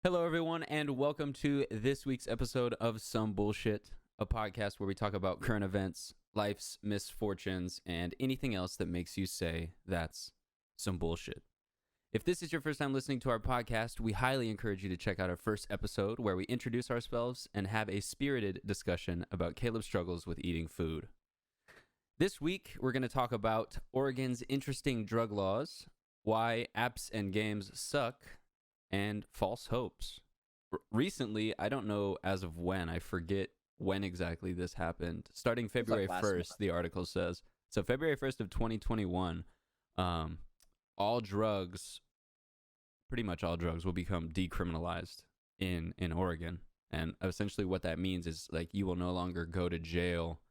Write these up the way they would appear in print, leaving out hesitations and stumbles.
Hello, everyone, and welcome to this week's episode of Some Bullshit, a podcast where we talk about current events, life's misfortunes, and anything else that makes you say that's some bullshit. If this is your first time listening to our podcast, we highly encourage you to check out our first episode where we introduce ourselves and have a spirited discussion about Caleb's struggles with eating food. This week, we're going to talk about Oregon's interesting drug laws, why apps and games suck, and false hopes. Recently, I don't know as of when, I forget when exactly this happened. Starting February 1st, the article says. So February 1st of 2021, all drugs, pretty much all drugs, will become decriminalized in Oregon. And essentially what that means is like you will no longer go to jail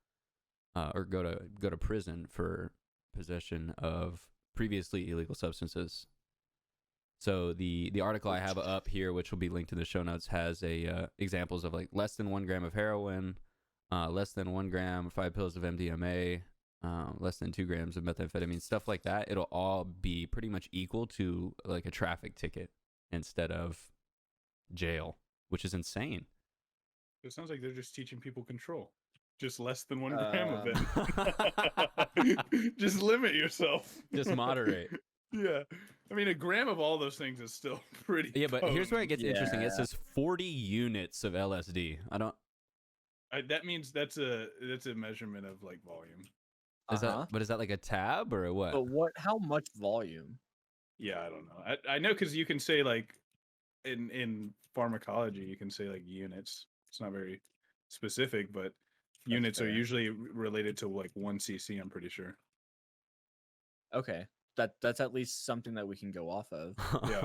or go to prison for possession of previously illegal substances. So the article I have up here, which will be linked in the show notes, has examples of like less than 1 gram of heroin, less than 1 gram, 5 pills of MDMA, less than 2 grams of methamphetamine, stuff like that. It'll all be pretty much equal to like a traffic ticket instead of jail, which is insane. It sounds like they're just teaching people control. Just less than 1 gram of it. Just limit yourself. Just moderate. Yeah. I mean, 1 gram of all those things is still pretty but here's where it gets interesting. It says 40 units of LSD. That means that's a measurement of like volume. Is that like a tab or what? But how much volume? Yeah, I don't know. I know because you can say like in pharmacology, you can say like units. It's not very specific, but units are usually related to like 1 cc, I'm pretty sure. Okay. That's at least something that we can go off of. Yeah,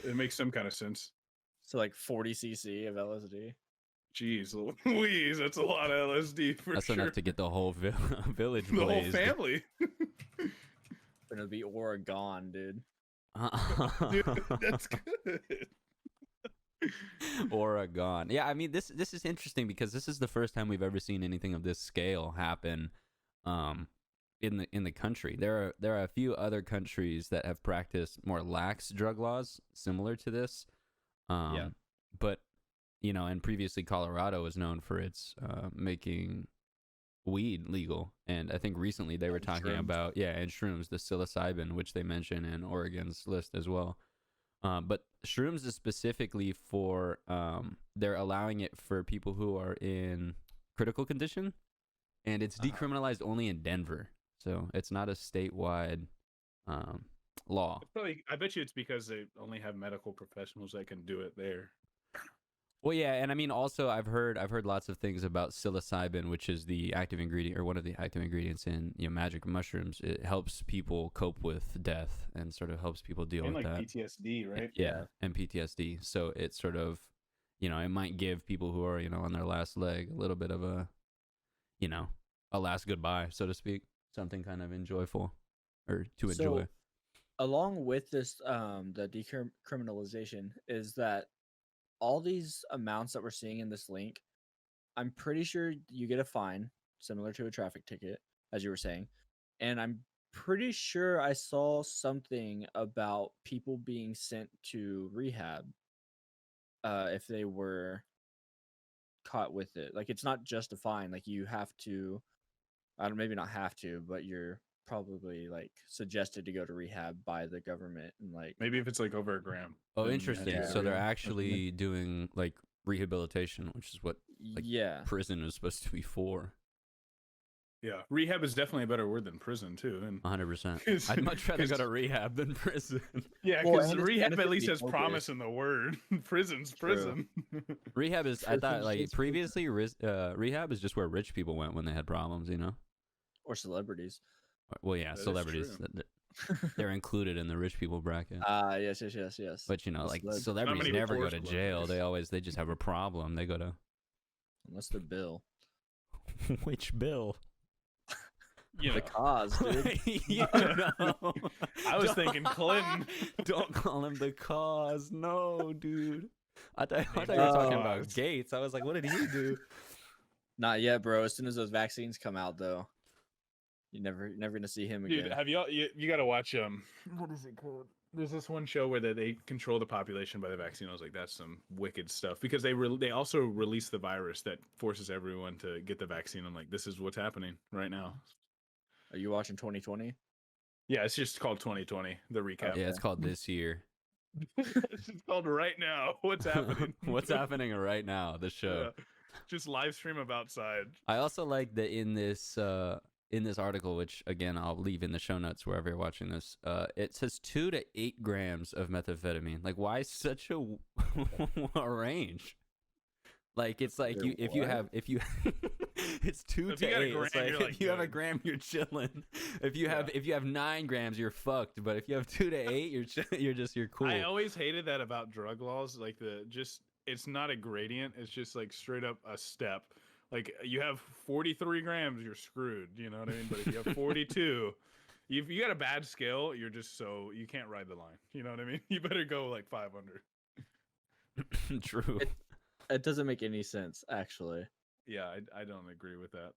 it makes some kind of sense. So like 40 cc of LSD. Jeez Louise, that's a lot of LSD for that's sure. Enough to get the whole village the blazed. whole family. Gonna be Oregon, dude. Dude, that's good. Oregon. Yeah, I mean this is interesting because this is the first time we've ever seen anything of this scale happen in the country. There are a few other countries that have practiced more lax drug laws similar to this. But and previously Colorado was known for its making weed legal, and I think recently they were talking about and shrooms, the psilocybin, which they mention in Oregon's list as well. But shrooms is specifically for they're allowing it for people who are in critical condition, and it's decriminalized only in Denver. So it's not a statewide law. I bet you it's because they only have medical professionals that can do it there. Well, yeah, and I mean also I've heard lots of things about psilocybin, which is the active ingredient or one of the active ingredients in magic mushrooms. It helps people cope with death and sort of helps people deal with that. PTSD, right? Yeah, and PTSD. So it sort of it might give people who are on their last leg a little bit of a a last goodbye, so to speak. Something kind of enjoyable or to enjoy. So, along with this, the decriminalization is that all these amounts that we're seeing in this link, I'm pretty sure you get a fine similar to a traffic ticket, as you were saying. And I'm pretty sure I saw something about people being sent to rehab if they were caught with it. Like, it's not just a fine. Like, you have to, maybe not have to, but you're probably like suggested to go to rehab by the government, and like maybe if it's like over 1 gram. Oh, interesting. So they're actually doing like rehabilitation, which is what prison is supposed to be for. Yeah, rehab is definitely a better word than prison too. And 100%. I'd much rather go to rehab than prison. Yeah, because rehab at least has promise in the word. Prison's prison. Rehab is, I thought, like previously, rehab is just where rich people went when they had problems, or celebrities. Well, yeah, celebrities. They're included in the rich people bracket. Yes. But like celebrities never go to jail. They just have a problem. They go to unless they're Bill. Which Bill? The cause, dude. I was thinking Clinton. Don't call him the cause. No, dude. I thought you were talking about Gates. I was like, what did he do? Not yet, bro. As soon as those vaccines come out, though, you're never gonna see him again. Dude, have you got to watch what is it called? There's this one show where they control the population by the vaccine. I was like, that's some wicked stuff because they also release the virus that forces everyone to get the vaccine. I'm like, this is what's happening right now. Are you watching 2020? Yeah, it's just called 2020. The recap. Yeah, it's called This Year. It's called Right Now. What's happening? What's happening right now? The show. Yeah. Just live stream of outside. I also like that in this article, which again I'll leave in the show notes wherever you're watching this. It says 2 to 8 grams of methamphetamine. Like, why such a range? Like, it's like if you it's 2 If to you got a 8. gram, It's like you're like, if you have a good. gram, you're chilling. If you have 9 grams, you're fucked. But if you have 2 to 8, you're cool. I always hated that about drug laws. Like it's not a gradient. It's just like straight up a step. Like you have 43 grams, you're screwed. You know what I mean? But if you have 42, if you got a bad scale, you're just you can't ride the line. You know what I mean? You better go like 500. True. It doesn't make any sense, actually. Yeah, I don't agree with that.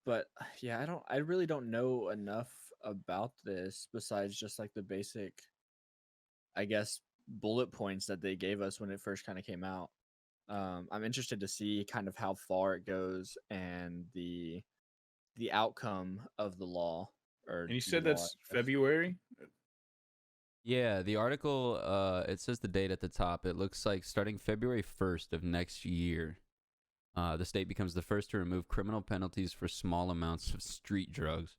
But yeah, I really don't know enough about this besides just like the basic, I guess, bullet points that they gave us when it first kind of came out. I'm interested to see kind of how far it goes and the outcome of the law. And you said that's February? Yeah, the article, it says the date at the top. It looks like starting February 1st of next year, the state becomes the first to remove criminal penalties for small amounts of street drugs.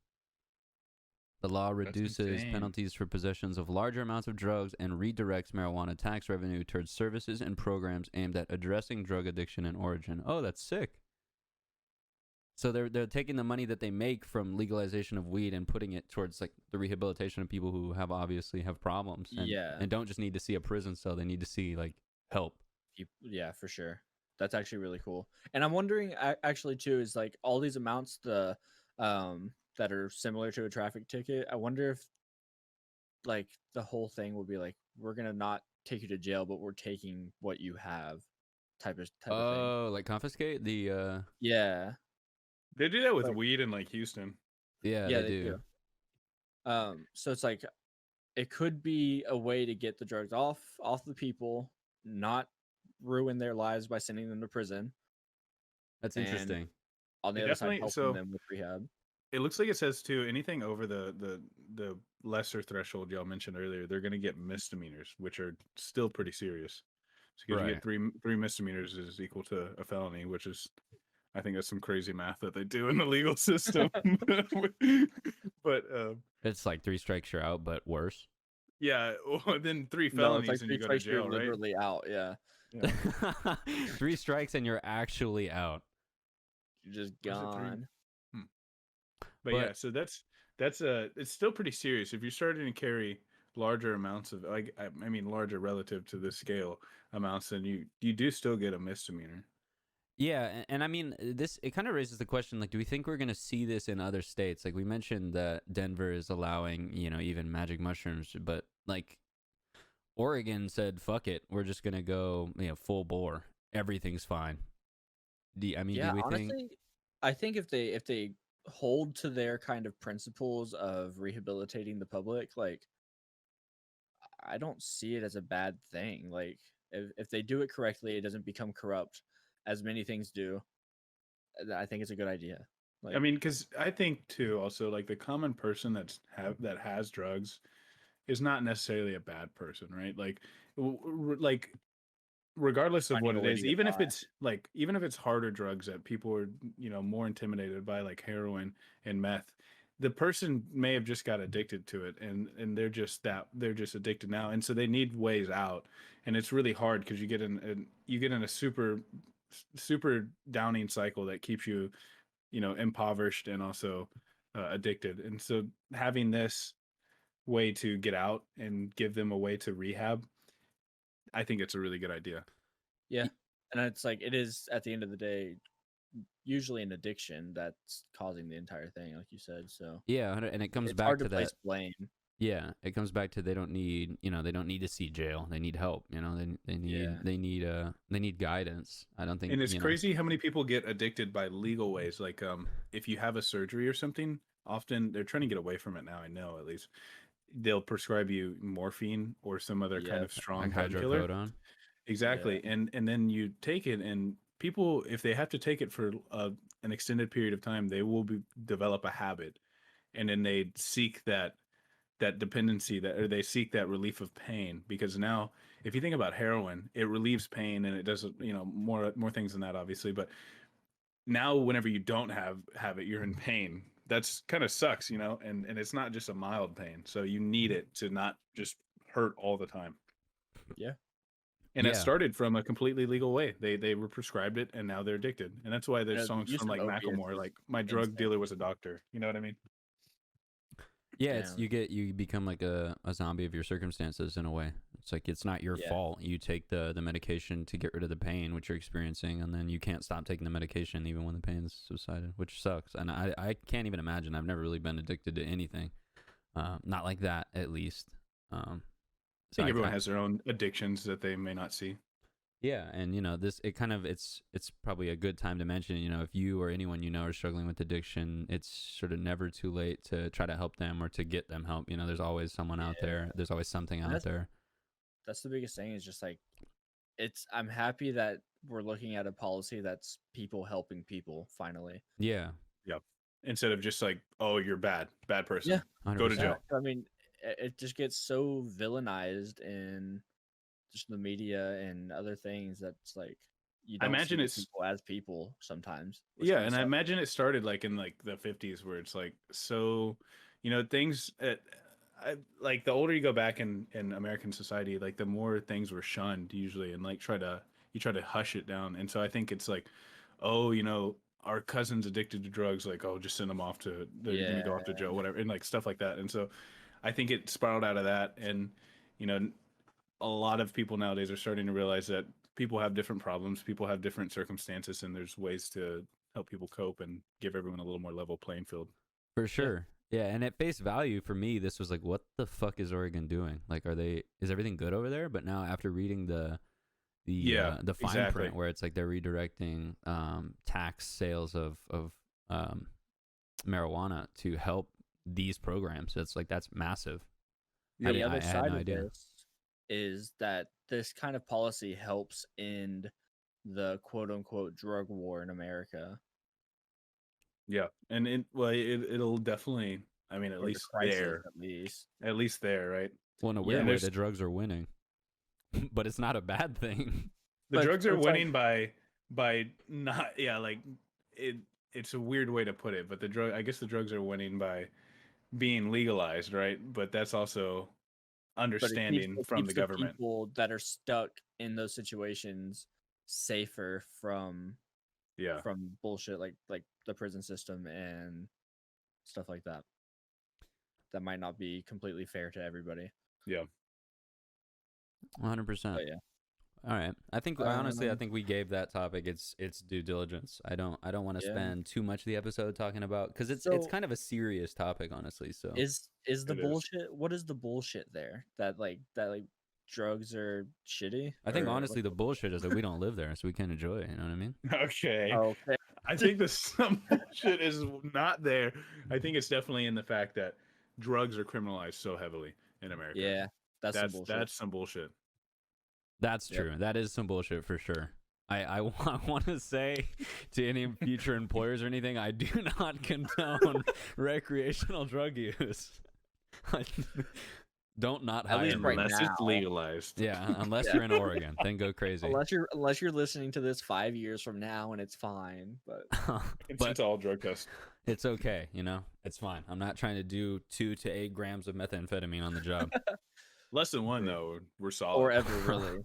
The law reduces penalties for possessions of larger amounts of drugs and redirects marijuana tax revenue towards services and programs aimed at addressing drug addiction and origin. Oh, that's sick. So they're taking the money that they make from legalization of weed and putting it towards like the rehabilitation of people who obviously have problems and don't just need to see a prison cell. They need to see like help. Yeah, for sure. That's actually really cool. And I'm wondering actually too is like all these amounts that are similar to a traffic ticket. I wonder if like the whole thing will be like, we're gonna not take you to jail, but we're taking what you have type of thing. Oh, like confiscate the Yeah. They do that with weed in like Houston. Yeah, they do. So it's like it could be a way to get the drugs off the people, not ruin their lives by sending them to prison. That's interesting. On the other side, helping them with rehab. It looks like it says too, anything over the lesser threshold y'all mentioned earlier, they're gonna get misdemeanors, which are still pretty serious. So you get three misdemeanors is equal to a felony, which is, I think that's some crazy math that they do in the legal system. But it's like 3 strikes you're out, but worse. Yeah, well, then 3 felonies like and you go to jail, right? Literally out, yeah. 3 strikes and you're actually out. You're just gone. But yeah, so that's it's still pretty serious if you're starting to carry larger amounts of larger relative to the scale amounts, then you do still get a misdemeanor. Yeah, and I mean it kind of raises the question, like, do we think we're gonna see this in other states? Like we mentioned that Denver is allowing even magic mushrooms, but like Oregon said, fuck it, we're just gonna go full bore, everything's fine. Do we honestly, think? I think if they hold to their kind of principles of rehabilitating the public, like I don't see it as a bad thing. Like if they do it correctly, it doesn't become corrupt as many things do. I think it's a good idea. Like, I mean, because I think too, also like the common person that has drugs is not necessarily a bad person, right? Like regardless of what it is, even if it's harder drugs that people are more intimidated by, like heroin and meth, the person may have just got addicted to it and they're just addicted now, and so they need ways out, and it's really hard because you get in a super downing cycle that keeps you impoverished and also addicted. And so having this way to get out and give them a way to rehab, I think it's a really good idea. Yeah. And it's like, it is at the end of the day, usually an addiction that's causing the entire thing, like you said. So yeah, and it comes it's back hard to place that blame. Yeah, it comes back to they don't need to see jail. They need help. They need guidance. I don't think. And it's crazy how many people get addicted by legal ways. Like if you have a surgery or something, often they're trying to get away from it now. I know, at least they'll prescribe you morphine or some other kind Yeah. of strong Like painkiller. hydrocodone. Exactly. And then you take it, and people, if they have to take it for an extended period of time, they will develop a habit, and then they seek that dependency, that, or they seek that relief of pain, because now if you think about heroin, it relieves pain, and it does, more things than that, obviously. But now whenever you don't have it, you're in pain. That's kind of sucks, and it's not just a mild pain, so you need it to not just hurt all the time. Yeah. And that Yeah. started from a completely legal way. They were prescribed it, and now they're addicted. And that's why there's the songs use from of like opiates Macklemore, is like "My drug insane. dealer was a doctor." You know what I mean? Yeah, it's Yeah. you become like a zombie of your circumstances in a way. It's like it's not your Yeah. fault. You take the medication to get rid of the pain which you're experiencing, and then you can't stop taking the medication even when the pain's subsided, which sucks. And I can't even imagine. I've never really been addicted to anything, not like that at least. I So think everyone has their own addictions that they may not see. Yeah, and it's probably a good time to mention, if you or anyone are struggling with addiction, it's sort of never too late to try to help them or to get them help. There's always someone out there. There's always something And out there. That's the biggest thing, is just like, I'm happy that we're looking at a policy that's people helping people finally. Yeah. Yep. Instead of just like, oh, you're bad person. Yeah. Go to 100%. jail. I mean, it just gets so villainized in just the media and other things that's like, you I don't imagine see it's people as people sometimes. which yeah, kinda and I sucks. imagine it started like in like the 50s, where it's like, so, things like the older you go back in American society, like the more things were shunned usually, and like you try to hush it down. And so I think it's like, oh, our cousin's addicted to drugs, like, oh, just send them off to, they're gonna go off to jail, whatever, and like stuff like that. And so I think it spiraled out of that. And you know a lot of people nowadays are starting to realize that people have different problems, people have different circumstances, and there's ways to help people cope and give everyone a little more level playing field. For sure. Yeah, and at face value for me, this was like, what the fuck is Oregon doing? Like, is everything good over there? But now after reading the fine exactly. print, where it's like they're redirecting tax sales of marijuana to help these programs, it's like that's massive. Yeah, The I other had side no of idea. this is that this kind of policy helps end the quote unquote drug war in America. Yeah, and it'll definitely, I mean, at Or the least crisis, there, at least. right? Well, in a Yeah, weird and way, there's the drugs are winning, but it's not a bad thing. the But drugs are it's like- winning by not, yeah, like it's a weird way to put it, but I guess the drugs are winning by being legalized, right? But that's also But understanding it from keeps the the government. people that are stuck in those situations safer from Yeah, bullshit like the prison system and stuff like that. That might not be completely fair to everybody. yeah. 100%. But yeah. All right. I honestly, I Um, think we gave that topic its due diligence. I don't want to Yeah. spend too much of the episode talking about, because it's So- kind of a serious topic, honestly. So Is the It is. bullshit? What is the bullshit there? That drugs are shitty? I think Or honestly, the what- bullshit is that we don't live there, so we can't enjoy it. You know what I mean? Okay. Okay. I think the some bullshit is not there. I think it's definitely in the fact that drugs are criminalized so heavily in America. Yeah, that's some bullshit. That's some bullshit. That's Yep. true. That is some bullshit for sure. I want to say to any future employers or anything, I do not condone recreational drug use. Don't not At hire least me. right Unless now. it's legalized. Yeah, unless Yeah. you're in Oregon, then go crazy. Unless you're listening to this 5 years from now and it's fine, but It's all drug test. It's okay, it's fine. I'm not trying to do 2 to 8 grams of methamphetamine on the job, Less than one though, we're solid. or ever really.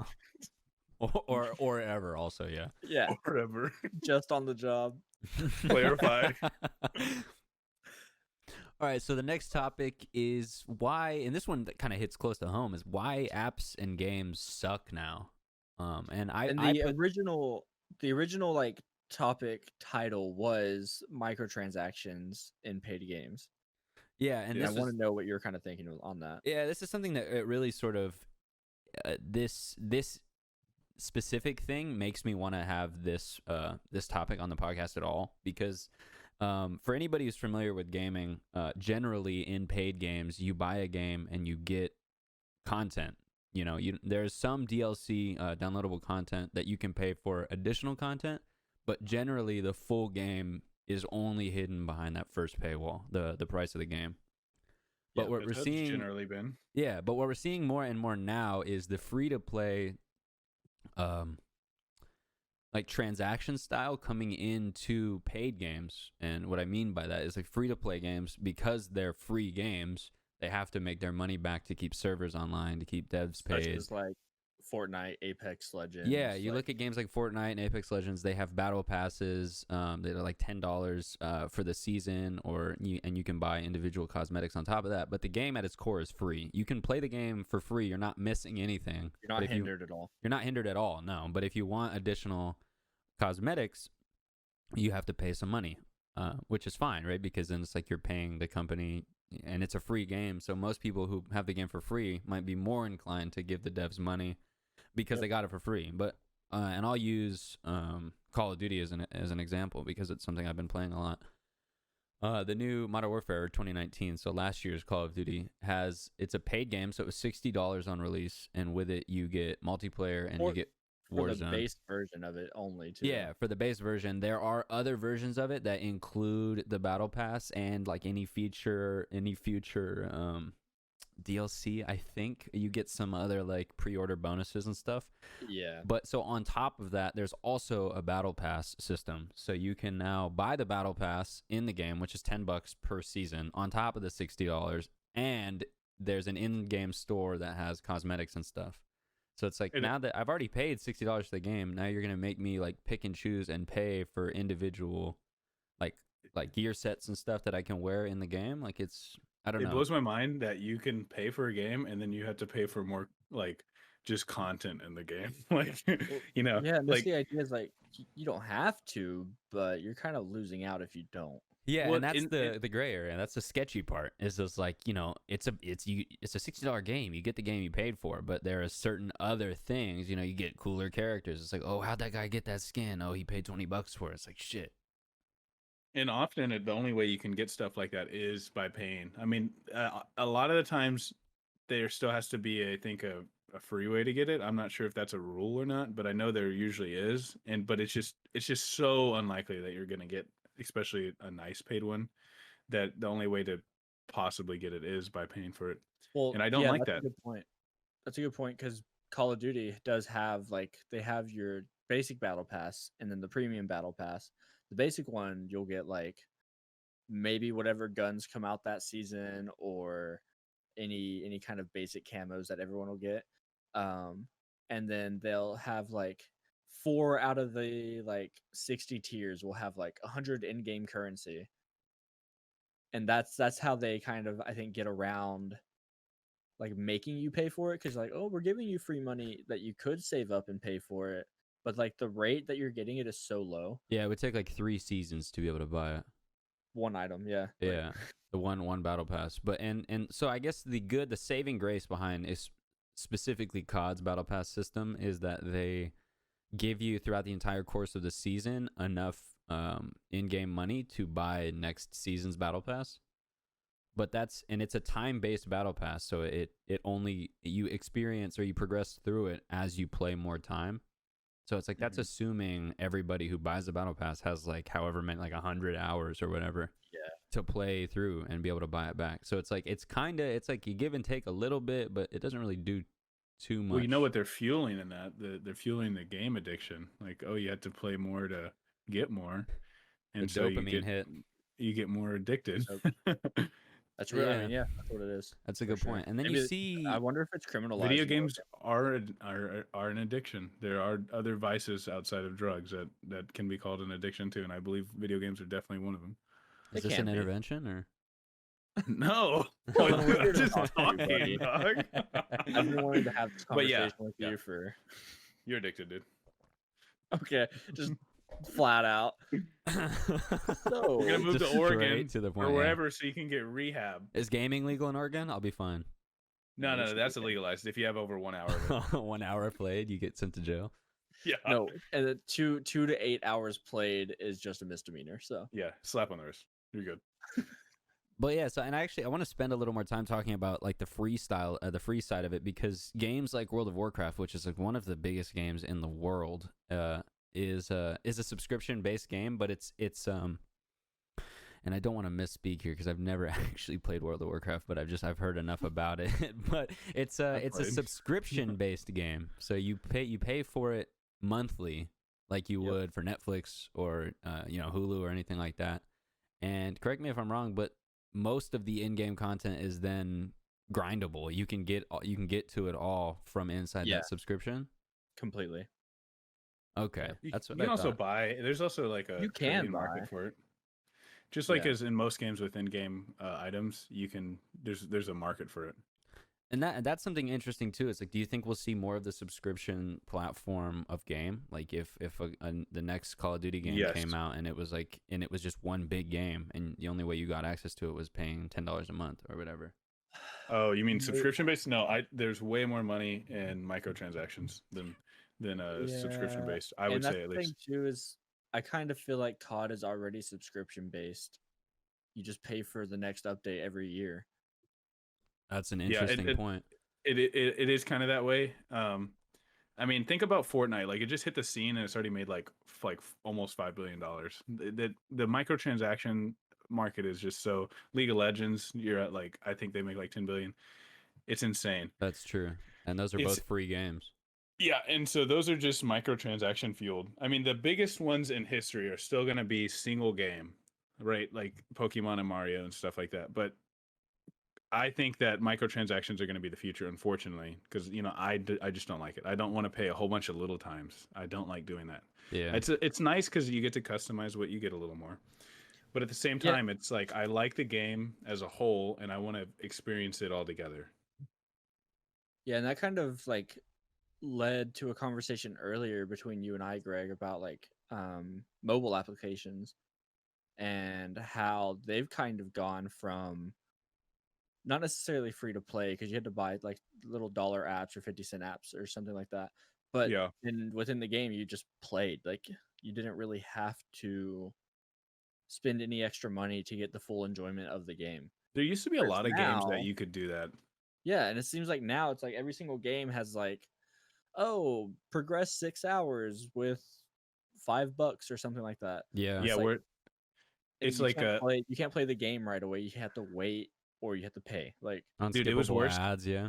or ever. Also, yeah. Yeah, Or ever. just on the job. Clarify. All right, so the next topic is why, and this one that kind of hits close to home, is why apps and games suck now. And The original like topic title was microtransactions in paid games. yeah, and Yeah, I this want was, to know what you're kind of thinking on that. yeah, this is something that it really sort of this specific thing makes me want to have this this topic on the podcast at all, because For anybody who's familiar with gaming, generally in paid games, you buy a game and you get content. There's some DLC, downloadable content that you can pay for additional content, but generally the full game is only hidden behind that first paywall, the price of the game. But what we're seeing generally been, but what we're seeing more and more now is the free to play, like transaction style coming into paid games. And what I mean by that is like free to play games, because they're free games, they have to make their money back to keep servers online, to keep devs paid. Such as like Fortnite, Apex Legends. Yeah, you look at games like Fortnite and Apex Legends, they have battle passes that are like $10 for the season, and you can buy individual cosmetics on top of that. But the game at its core is free. You can play the game for free. You're not missing anything. You're not hindered at all. You're not hindered at all, no. But if you want additional cosmetics, you have to pay some money, which is fine, right? Because then it's like you're paying the company, and it's a free game. So most people who have the game for free might be more inclined to give the devs money because they got it for free. But and I'll use Call of Duty as an example, because it's something I've been playing a lot. The new Modern Warfare 2019, so last year's Call of Duty, it's a paid game, so it was $60 on release, and with it you get multiplayer and you get Warzone. For the base version of it only, too. Yeah, for the base version. There are other versions of it that include the battle pass and like any future DLC. I think you get some other like pre-order bonuses and stuff. Yeah. But so on top of that, there's also a battle pass system. So you can now buy the battle pass in the game, which is $10 per season, on top of the $60, and there's an in-game store that has cosmetics and stuff. So it's like, now that I've already paid $60 for the game, now you're gonna make me like pick and choose and pay for individual like gear sets and stuff that I can wear in the game. Like, I don't know. It blows my mind that you can pay for a game and then you have to pay for more like just content in the game. Like, Yeah, and like the idea is like you don't have to, but you're kind of losing out if you don't. Yeah, and that's the gray area. That's the sketchy part. Is just like, it's a $60 game. You get the game you paid for, but there are certain other things. You get cooler characters. It's like, oh, how'd that guy get that skin? Oh, he paid $20 for it. It's like, shit. And often the only way you can get stuff like that is by paying. I mean, a lot of the times there still has to be, I think, a free way to get it. I'm not sure if that's a rule or not, but I know there usually is. But it's just so unlikely that you're going to get, especially a nice paid one, that the only way to possibly get it is by paying for it. Well, and I don't like that. That's a good point. That's a good point, because Call of Duty does have they have your basic battle pass and then the premium battle pass. The basic one, you'll get like maybe whatever guns come out that season, or any kind of basic camos that everyone will get. And then they'll have like 4 out of the like 60 tiers will have like 100 in-game currency. And that's how they kind of, I think, get around like making you pay for it, because like, oh, we're giving you free money that you could save up and pay for it, but like the rate that you're getting it is so low. Yeah, it would take like 3 seasons to be able to buy it. One item, yeah. Yeah, the one battle pass. But and so I guess the saving grace behind is specifically COD's battle pass system is that they give you throughout the entire course of the season enough in-game money to buy next season's battle pass. But it's a time-based battle pass, so it only, you experience or you progress through it as you play more time. So it's like, that's assuming everybody who buys the battle pass has like however many, like 100 hours or whatever to play through and be able to buy it back. So it's like, it's like you give and take a little bit, but it doesn't really do too much. Well, you know what they're fueling in that? They're fueling the game addiction. Like, oh, you have to play more to get more. And the so dopamine you get more addicted. That's really, I mean, yeah, that's what it is. That's a good point. And then Maybe you see, I wonder if it's criminalized. Video games are an addiction. There are other vices outside of drugs that can be called an addiction too, and I believe video games are definitely one of them. Is this an intervention or? No, We're just talking, dog. I've been wanting to have this conversation with you for. You're addicted, dude. Okay, just flat out. So we're gonna move to Oregon to the point, or wherever, so you can get rehab. Is gaming legal in Oregon? I'll be fine. No, that's illegalized. If you have over 1 hour. 1 hour played, you get sent to jail. Yeah. No, and then 2 to 8 hours played is just a misdemeanor. So Yeah. Slap on the wrist. You're good. But yeah, so and I want to spend a little more time talking about like the freestyle, the free side of it, because games like World of Warcraft, which is like one of the biggest games in the world, is a subscription based game, but it's and I don't want to misspeak here because I've never actually played World of Warcraft, but I've heard enough about it. But it's a played. subscription based game, so you pay for it monthly, like you would for Netflix or Hulu or anything like that. And correct me if I'm wrong, but most of the in-game content is then grindable. You can get to it all from inside that subscription. completely. Okay, You, that's what you can I also thought. buy. There's also like a You can trade-in market buy. for it. Just like Yeah. as in most games with in-game items, you can there's a market for it. And that's something interesting too. It's like, do you think we'll see more of the subscription platform of game? Like if the next Call of Duty game Yes. came out and it was just one big game, and the only way you got access to it was paying $10 a month or whatever. Oh, you mean subscription based? No, there's way more money in microtransactions than subscription based. I would and say at the least. thing too is I kind of feel like COD is already subscription based. You just pay for the next update every year. That's an interesting point. It is kind of that way. I mean, think about Fortnite. Like, it just hit the scene and it's already made like almost $5 billion. The microtransaction market is just so. League of Legends, you're at like, I think they make like 10 billion. It's insane. That's true, and those are both free games. Yeah, and so those are just microtransaction fueled. I mean, the biggest ones in history are still going to be single game, right? Like Pokemon and Mario and stuff like that. But I think that microtransactions are going to be the future, unfortunately, because I just don't like it. I don't want to pay a whole bunch of little times. I don't like doing that. Yeah, it's nice because you get to customize what you get a little more, but at the same time, it's like I like the game as a whole, and I want to experience it all together. Yeah, and that kind of like led to a conversation earlier between you and I, Greg, about like mobile applications and how they've kind of gone from not necessarily free to play because you had to buy like little dollar apps or 50-cent apps or something like that. But Yeah. within the game, you just played. Like you didn't really have to spend any extra money to get the full enjoyment of the game. There used to be a lot of games that you could do that. Yeah, and it seems like now it's like every single game has like, oh, progress 6 hours with $5 or something like that. yeah. It's you like you can't play the game right away. You have to wait or you have to pay. Like, dude, it was Unskippable worse. ads. Yeah,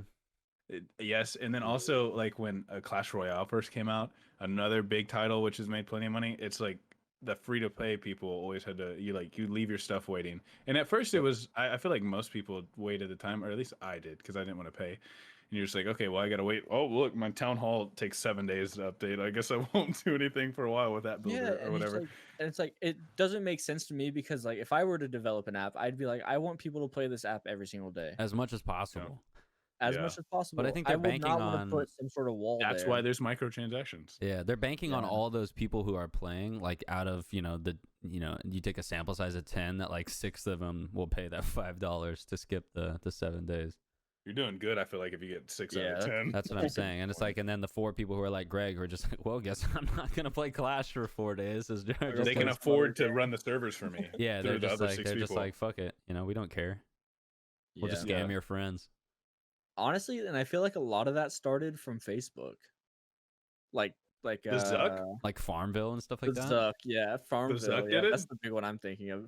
Yes, and then also like when Clash Royale first came out, another big title which has made plenty of money. It's like the free to play people always had to you leave your stuff waiting. And at first it was I feel like most people waited the time, or at least I did because I didn't want to pay. And you're just like, okay, well I gotta wait. Oh look, my town hall takes 7 days to update. I guess I won't do anything for a while with that builder or whatever. It's like it doesn't make sense to me because like if I were to develop an app, I'd be like, I want people to play this app every single day as much as possible. as much as possible. But I think they're banking would not on want to put some sort of wall. That's there. why there's microtransactions. Yeah, they're banking on all those people who are playing. Like out of you take a sample size of 10, that like 6 of them will pay that $5 to skip the 7 days. You're doing good. I feel like if you get 6 out of 10. That's what I'm saying. And it's like, and then the 4 people who are like Greg who are just like, well, guess I'm not gonna play Clash for 4 days. They can afford to run the servers for me. Yeah, they're just like fuck it. We don't care. We'll just scam your friends. Honestly, and I feel like a lot of that started from Facebook. Like the Zuck? Like Farmville and stuff like that. Zuck, yeah, Farmville. Zuck did it? That's the big one I'm thinking of.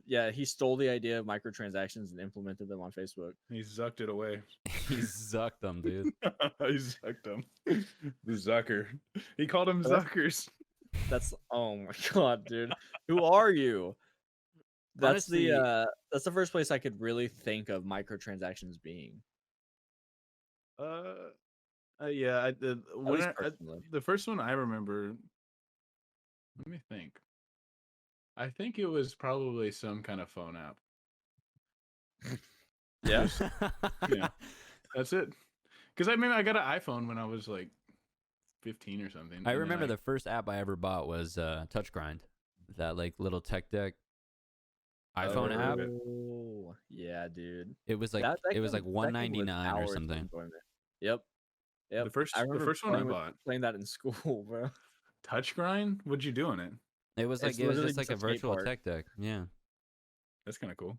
Yeah, he stole the idea of microtransactions and implemented them on Facebook. He zucked it away. He zucked them, dude. He zucked them. The Zucker. He called them Zuckers. That's oh my god, dude. Who are you? That's Honestly, that's the first place I could really think of microtransactions being. Yeah. Personally. The first one I remember. Let me think. I think it was probably some kind of phone app. Yeah. Yeah. That's it. Because I mean, I got an iPhone when I was like 15 or something. I remember the first app I ever bought was TouchGrind, that like little tech deck iPhone app. Oh yeah, dude. It was like $1.99 or something. Yep. The first one I bought. Playing that in school, bro. Touch grind? What'd you do on it? It was like It's it was literally just like just a a skate virtual park. tech deck. Yeah. That's kind of cool.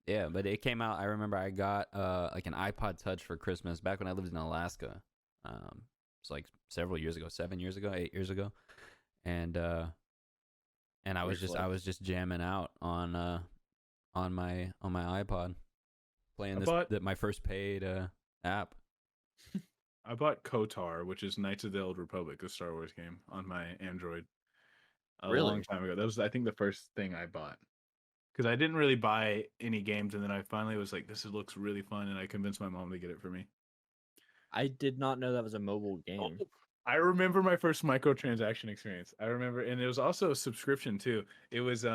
Yeah, but it came out. I remember I got like an iPod Touch for Christmas back when I lived in Alaska. It's like several years ago, 7 years ago, 8 years ago, and I was Big flex. just jamming out on my iPod, playing I this bought my first paid app. I bought KOTOR, which is Knights of the Old Republic, a Star Wars game, on my Android a long Really? time ago. That was, I think, the first thing I bought because I didn't really buy any games, and then I finally was like, "This looks really fun," and I convinced my mom to get it for me. I did not know that was a mobile game. I remember my first microtransaction experience. I remember, and it was also a subscription too. It was They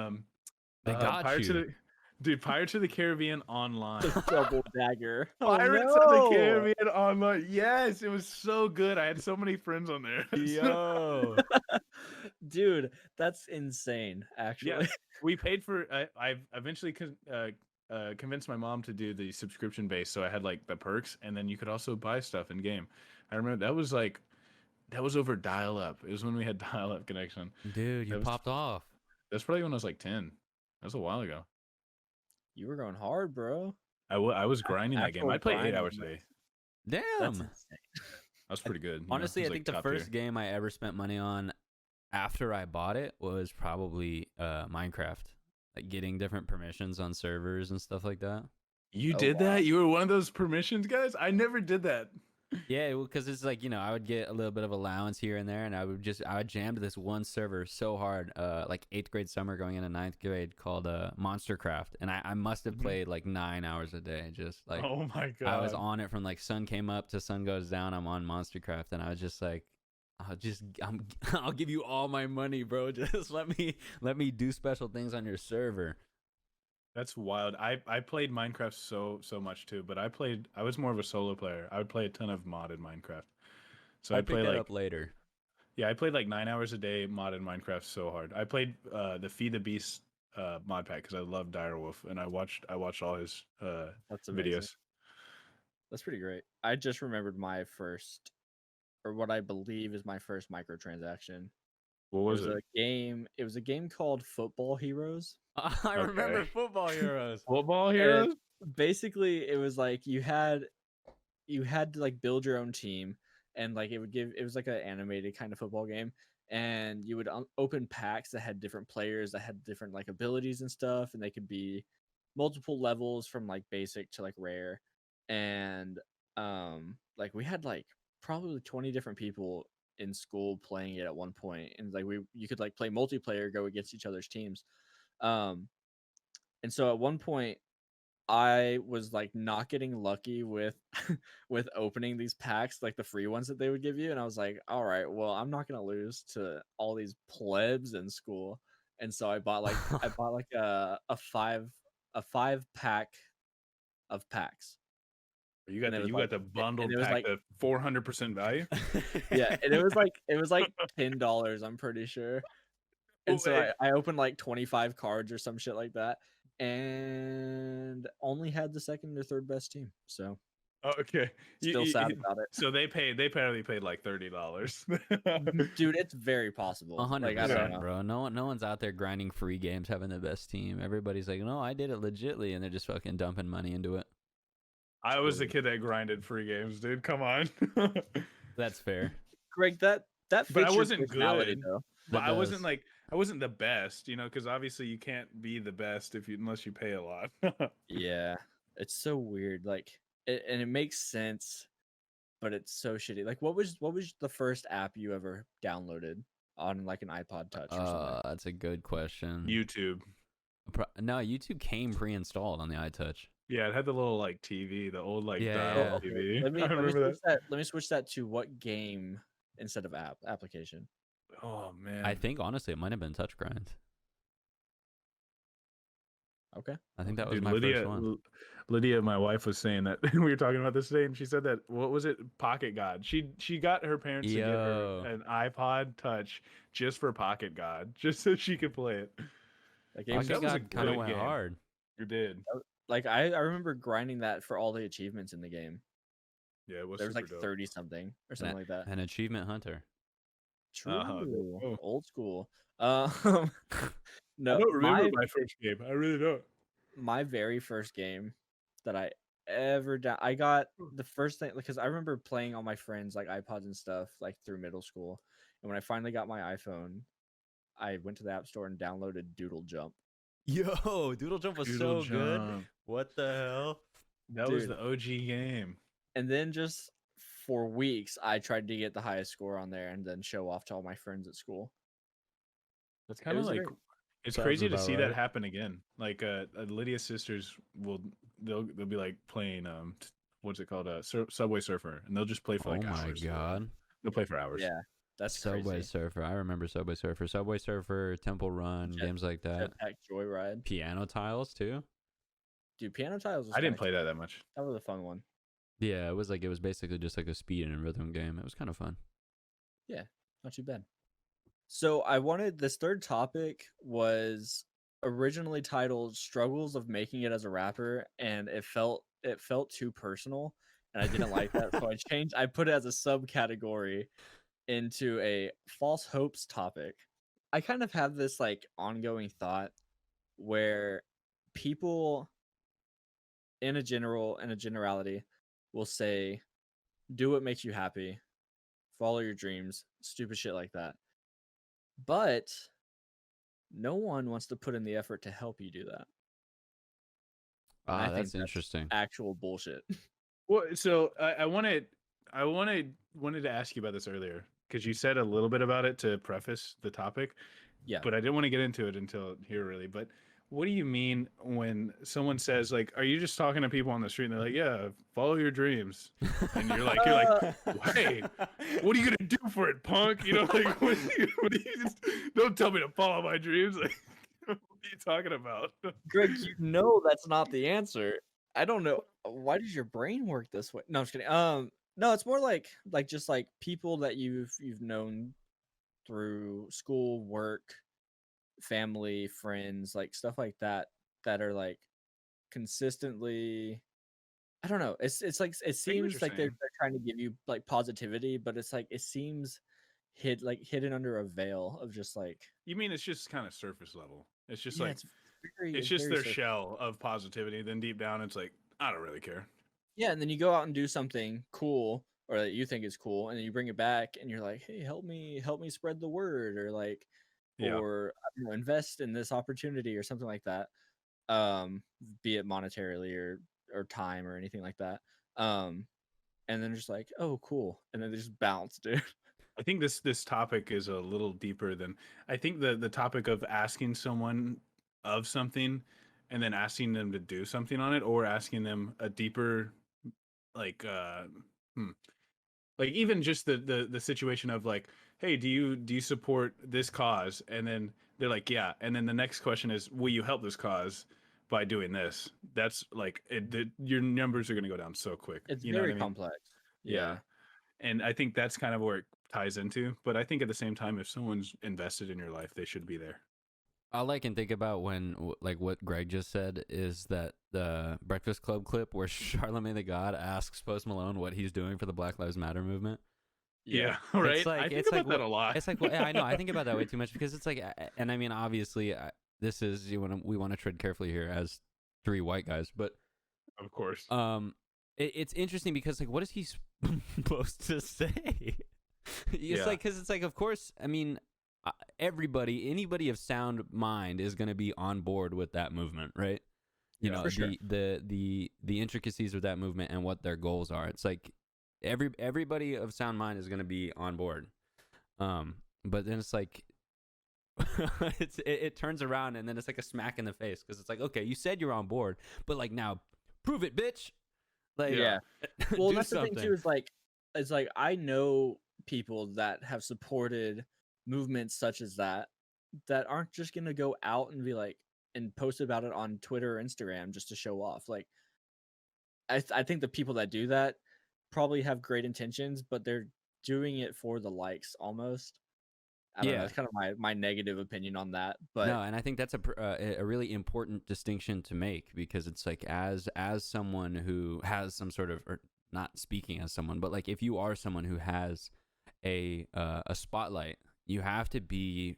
got Pirates you. of Pirates of the Caribbean Online. Double dagger. Oh Pirates of the no! Caribbean Online. Yes, it was so good. I had so many friends on there. Yo. Dude, that's insane. Actually, Yeah, we paid for. I eventually convinced my mom to do the subscription base, so I had like the perks, and then you could also buy stuff in game. I remember that was over dial up. It was when we had dial up connection. Dude, you That was popped off. that's probably when I was like 10. That was a while ago. you were going hard, bro. I was grinding that game. Actual I'd play 8 grinding, hours a man. day. That's Damn. insane. That was pretty good. Honestly, It I was, think the top first tier. game I ever spent money on after I bought it was probably Minecraft. Like getting different permissions on servers and stuff like that. You Oh, did wow. that? You were one of those permissions guys? I never did that. Yeah, because it's like, I would get a little bit of allowance here and there, and I would jam to this one server so hard, like 8th grade summer going into 9th grade, called Monstercraft, and I must have Mhm. played like 9 hours a day, just like Oh my god. I was on it from like sun came up to sun goes down. I'm on Monstercraft, and I was just like, I'll give you all my money, bro. Just let me do special things on your server. That's wild. I played Minecraft so much too, but I was more of a solo player. I would play a ton of modded Minecraft. So I I'd play picked that like up later. I played like 9 hours a day modded Minecraft so hard. I played the Feed the Beast mod pack because I love Direwolf, and I watched all his That's amazing. videos. That's pretty great. I just remembered my first, or what I believe is my first microtransaction. What It was was it? a game. It was a game called Football Heroes. I remember Okay. Football Heroes. Football And Heroes? basically, it was like you had to like build your own team, and like it was like an animated kind of football game, and you would open packs that had different players that had different like abilities and stuff, and they could be multiple levels from like basic to like rare, and like we had like probably 20 different people in school playing it at one point, and like you could like play multiplayer, go against each other's teams. um and so at one point I was like not getting lucky with with opening these packs, like the free ones that they would give you, and I was like, all right, well, I'm not gonna lose to all these plebs in school. And so I bought like a 5 pack of packs. You got And it was you like got the and bundled it was pack, like the 400% value. yeah, and it was like $10, I'm pretty sure. And Oh, so I opened like 25 cards or some shit like that, and only had the second or third best team. So okay. still sad about it. So they probably paid like $30. Dude, it's very possible. Like, I don't 100%, know. bro. No one's out there grinding free games, having the best team. Everybody's like, no, I did it legitly, and they're just fucking dumping money into it. I was the kid that grinded free games, dude. Come on. That's fair. Greg, that fits But I your wasn't personality good. though. But That does. I wasn't the best, because obviously you can't be the best unless you pay a lot. Yeah, it's so weird. Like, and it makes sense, but it's so shitty. Like, what was the first app you ever downloaded on like an iPod Touch or something? That's a good question. YouTube. No, YouTube came pre-installed on the iTouch. Yeah, it had the little like TV, the old like Yeah, dial yeah. Okay, TV. let me I remember switch that. Let me switch that to what game instead of application. Oh man. I think honestly, it might have been Touch Grind. Okay. I think that was Dude, my first one. Lydia, my wife, was saying that we were talking about this today, and she said that what was it, Pocket God? She got her parents to get Yo. her an iPod Touch just for Pocket God, just so she could play it. That game Pocket that was a God kind of great went game. hard. You did. like I remember grinding that for all the achievements in the game. Yeah, it was There was like super dope. 30 something or something like that. An achievement hunter. True. Oh. Old school. I No, don't remember my first game. I really don't. my very first game that I ever I got the first thing because I remember playing on my friends like iPods and stuff like through middle school. And when I finally got my iPhone, I went to the App Store and downloaded Doodle Jump. Yo, Doodle Jump was Doodle so good. Jump. What the hell? That was Dude. the OG game. And then just for weeks, I tried to get the highest score on there and then show off to all my friends at school. That's kind of was like great. it's Sounds crazy to about see right. that happen again. Like Lydia's sisters they'll be like playing what's it called Subway Surfer, and they'll just play for like Oh my hours. god. They'll play for hours. Yeah, that's Subway crazy. Surfer. I remember Subway Surfer. Subway Surfer, Temple Run, games like that. Jetpack Joyride. Piano Tiles too. Dude, Piano Tiles was I didn't kinda play cool. that much. That was a fun one. Yeah, it was basically just like a speed and rhythm game. It was kind of fun. Yeah, not too bad. So I wanted this third topic was originally titled "Struggles of Making It as a Rapper," and it felt too personal, and I didn't like that, so I put it as a subcategory into a false hopes topic. I kind of have this like ongoing thought where people in a generality will say, do what makes you happy, follow your dreams, stupid shit like that. But no one wants to put in the effort to help you do that. And I think That's interesting. actual bullshit. Well, so I wanted to ask you about this earlier because you said a little bit about it to preface the topic. Yeah. But I didn't want to get into it until here, really. But what do you mean when someone says, like, are you just talking to people on the street and they're like, yeah, follow your dreams? And you're like, hey, what are you gonna do for it, punk? You know, like, what do you don't tell me to follow my dreams. Like, what are you talking about? Greg, you know that's not the answer. I don't know. Why does your brain work this way? No, I'm just kidding. No, it's more like just like people that you've known through school, work, family, friends, like stuff like that are like consistently. I don't know. It's like it seems like they're trying to give you like positivity, but it's like it seems hidden under a veil of just like. You mean it's just kind of surface level? It's just Yeah, like it's just their surface. shell of positivity. Then deep down, it's like I don't really care. Yeah, and then you go out and do something cool or that you think is cool, and then you bring it back, and you're like, "Hey, help me spread the word," or like, or I don't know, invest in this opportunity or something like that. Be it monetarily or time or anything like that. And then just like, "Oh, cool," and then they just bounce, dude. I think this topic is a little deeper than I think the topic of asking someone of something and then asking them to do something on it, or asking them a deeper like like even just the situation of like, hey, do you support this cause? And then they're like, yeah, and then the next question is, will you help this cause by doing this? That's like your numbers are going to go down so quick. It's you know very what I mean? complex. Yeah. And I think that's kind of where it ties into. But I think at the same time, if someone's invested in your life, they should be there. All I can think about when, like, what Greg just said is that the Breakfast Club clip where Charlamagne the God asks Post Malone what he's doing for the Black Lives Matter movement. Yeah, right. It's like, I think about that a lot. It's like, well, yeah, I know. I think about that way too much because it's like, and I mean, obviously, this is we want to tread carefully here as three white guys, but of course, it's interesting because like, what is he supposed to say? It's like, because it's like, of course, I mean, anybody of sound mind is going to be on board with that movement, right? You know, the intricacies of that movement and what their goals are. It's like everybody of sound mind is going to be on board. But then it's like it turns around and then it's like a smack in the face because it's like, okay, you said you're on board, but like now prove it, bitch. Like, yeah. Well, that's something. the thing too. Is like I know people that have supported movements such as that aren't just gonna go out and be like and post about it on Twitter or Instagram just to show off. Like, I think the people that do that probably have great intentions, but they're doing it for the likes almost. I don't know. That's kind of my negative opinion on that. But no, and I think that's a really important distinction to make because it's like as someone who has some sort of, or not speaking as someone, but like if you are someone who has a spotlight you have to be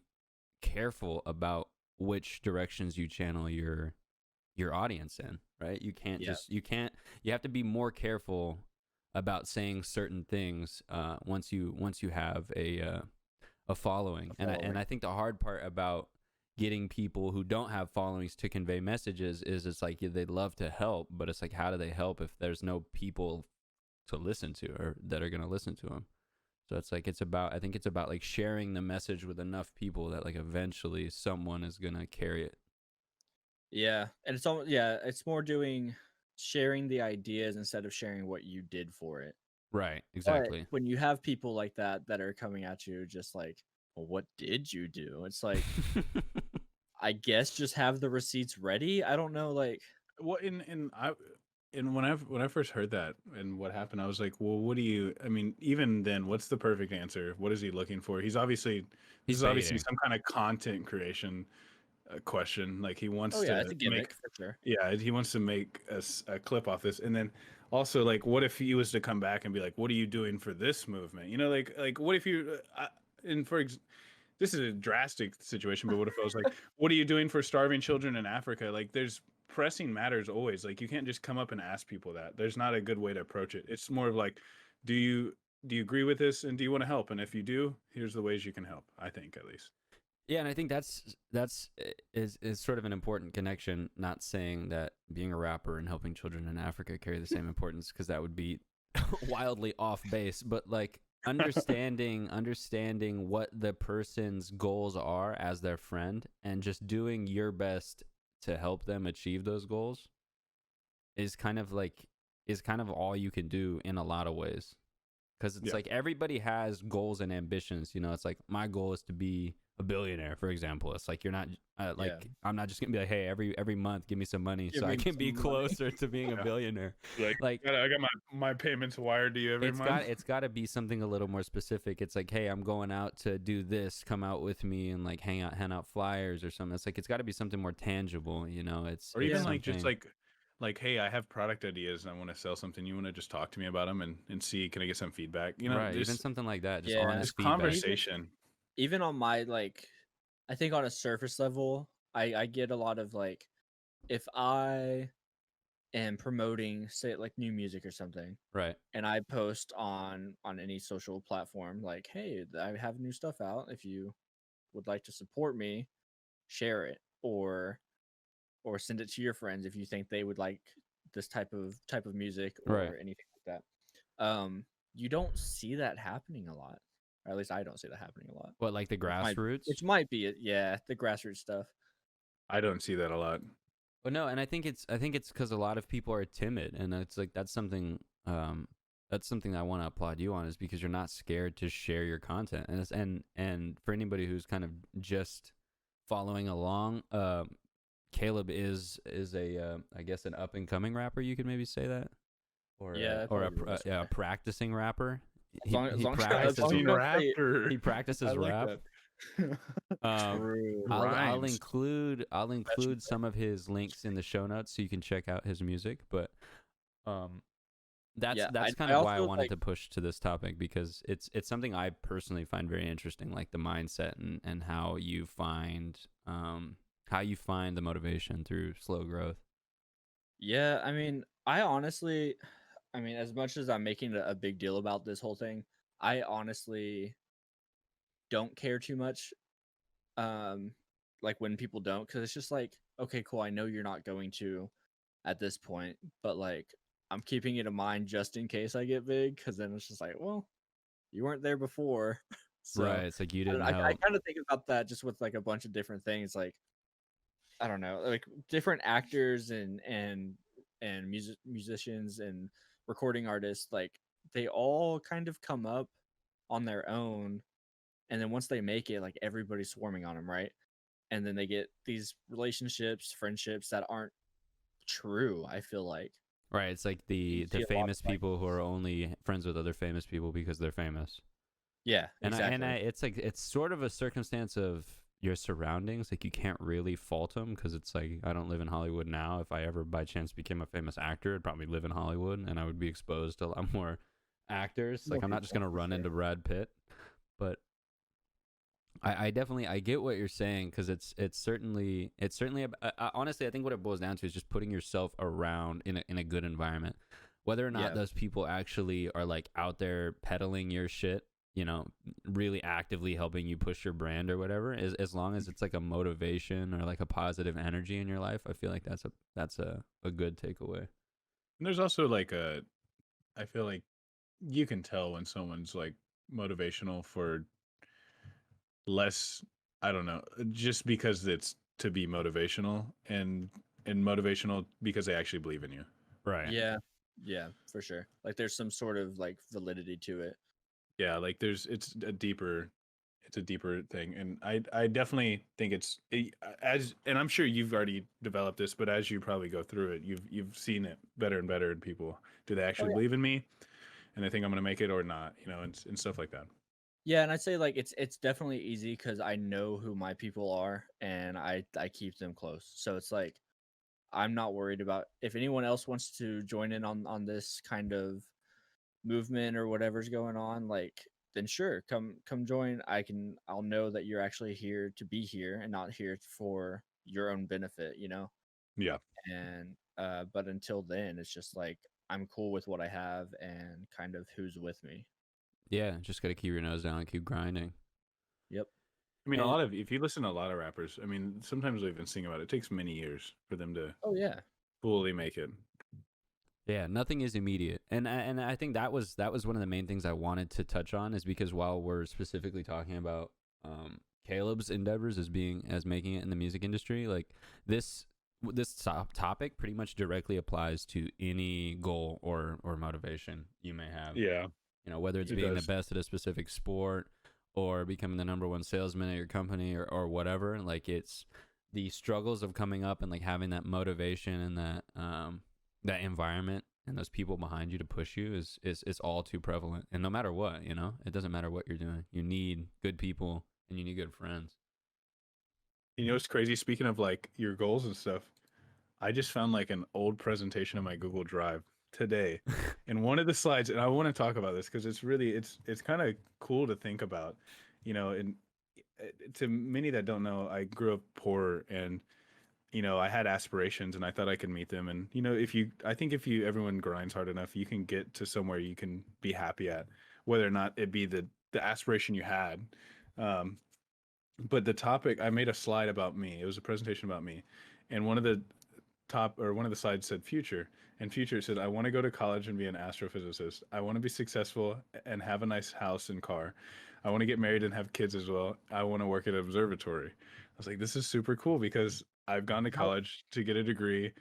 careful about which directions you channel your audience in, right? You can't you have to be more careful about saying certain things once you have a following. And I think the hard part about getting people who don't have followings to convey messages is it's like they'd love to help, but it's like, how do they help if there's no people to listen to or that are going to listen to them? So it's like, I think it's about like sharing the message with enough people that like eventually someone is going to carry it. Yeah, and it's more doing sharing the ideas instead of sharing what you did for it. Right, But exactly. when you have people like that are coming at you just like, well, what did you do? It's like, I guess just have the receipts ready. I don't know, like, What when I first heard that and what happened, I was like, well, what do you? I mean, even then, what's the perfect answer? What is he looking for? This is obviously baiting. some kind of content creation question. Like he wants oh yeah, it's to a make, gimmick for sure. yeah, he wants to make a clip off this, and then also like, what if he was to come back and be like, what are you doing for this movement? You know, like what if you? And for this is a drastic situation, but what if I was like, what are you doing for starving children in Africa? Like there's pressing matters always. Like you can't just come up and ask people that. There's not a good way to approach it. It's more of like, do you agree with this and do you want to help? And if you do, here's the ways you can help, I think, at least. Yeah, and I think that's is sort of an important connection. Not saying that being a rapper and helping children in Africa carry the same importance, because that would be wildly off base. But like understanding what the person's goals are as their friend, and just doing your best to help them achieve those goals is kind of all you can do in a lot of ways. Because it's like everybody has goals and ambitions. You know, it's like my goal is to be a billionaire, for example. It's like you're not I'm not just gonna be like, hey, every month give me some money so I can be closer to being a billionaire. Like I got my payments wired to you every month. It's got to be something a little more specific. It's like, hey, I'm going out to do this. Come out with me and like hand out flyers or something. It's like it's got to be something more tangible. You know, or even like just like, hey, I have product ideas and I want to sell something. You want to just talk to me about them and see, can I get some feedback? You know, right? just, even something like that. Just Yeah. honest just feedback. conversation. Even on my like, I think on a surface level, I get a lot of like, if I am promoting, say, like new music or something, Right. and I post on any social platform like, hey, I have new stuff out. If you would like to support me, share it, or send it to your friends if you think they would like this type of music or Right. anything like that. You don't see that happening a lot, or at least I don't see that happening a lot. What, like the grassroots? Which might be it. Yeah, the grassroots stuff. I don't see that a lot. But no, and I think it's because a lot of people are timid, and it's like that's something I want to applaud you on, is because you're not scared to share your content, and for anybody who's kind of just following along, Caleb is a I guess an up and coming rapper. You could maybe say that, or a practicing rapper. He practices rap. I'll include some of his links in the show notes so you can check out his music. But that's kind of why I wanted to push to this topic, because it's something I personally find very interesting, like the mindset and how you find the motivation through slow growth. Yeah, I mean, as much as I'm making a big deal about this whole thing, I honestly don't care too much. Like when people don't, because it's just like, okay, cool, I know you're not going to at this point, but like I'm keeping it in mind just in case I get big, because then it's just like, well, you weren't there before. So, right, it's like you didn't help. I kind of think about that just with like a bunch of different things, like I don't know, like different actors and musicians and recording artists, like they all kind of come up on their own, and then once they make it, like everybody's swarming on them, right? And then they get these relationships, friendships that aren't true, I feel like. Right, it's like the famous people who are only friends with other famous people because they're famous. Yeah, exactly. And it's like, it's sort of a circumstance of your surroundings. Like you can't really fault them, because it's like, I don't live in Hollywood now. If I ever by chance became a famous actor, I'd probably live in Hollywood and I would be exposed to a lot more actors. Like I'm not just gonna run into Brad Pitt, but I definitely I get what you're saying because it's certainly honestly I think what it boils down to is just putting yourself around in a good environment, whether or not Yeah. those people actually are like out there peddling your shit, you know, really actively helping you push your brand or whatever. As long as it's like a motivation or like a positive energy in your life, I feel like that's a good takeaway. And there's also like I feel like you can tell when someone's like motivational for less, I don't know, just because it's to be motivational and motivational because they actually believe in you. Right. Yeah. Yeah, for sure. Like there's some sort of like validity to it. Yeah, like it's a deeper thing, and I definitely think as, and I'm sure you've already developed this, but as you probably go through it, you've seen it better and better in people. Do they Oh actually yeah. believe in me, and they think I'm gonna make it or not, you know, and stuff like that. Yeah, and I'd say like it's definitely easy because I know who my people are and I keep them close. So it's like I'm not worried about if anyone else wants to join in on this kind of movement or whatever's going on, like then sure, come join. I'll know that you're actually here to be here and not here for your own benefit, you know? Yeah. And but until then it's just like I'm cool with what I have and kind of who's with me. Yeah, just got to keep your nose down and keep grinding. Yep. I mean, a And lot of if you listen to a lot of rappers, I mean, sometimes we even sing about it. It takes many years for them to Oh yeah. fully make it. yeah, nothing is immediate, and I think that was one of the main things I wanted to touch on is because while we're specifically talking about Caleb's endeavors as making it in the music industry, like this topic pretty much directly applies to any goal or motivation you may have. Yeah, You know, whether it's it being the does. best at a specific sport or becoming the number one salesman at your company or whatever. Like it's the struggles of coming up and like having that motivation and that environment and those people behind you to push you is all too prevalent. And no matter what, you know, it doesn't matter what you're doing. You need good people and you need good friends. You know what's crazy? Speaking of like your goals and stuff, I just found like an old presentation of my Google Drive today, and one of the slides, and I want to talk about this because it's really it's kind of cool to think about, you know. And to many that don't know, I grew up poor, and you know, I had aspirations, and I thought I could meet them. And you know, I think if you everyone grinds hard enough, you can get to somewhere you can be happy at, whether or not it be the aspiration you had. Um, but the topic, I made a slide about me. It was a presentation about me, and one of the slides said future, and future said I want to go to college and be an astrophysicist. I want to be successful and have a nice house and car. I want to get married and have kids as well. I want to work at an observatory. I was like, this is super cool because I've gone to How college to get a degree.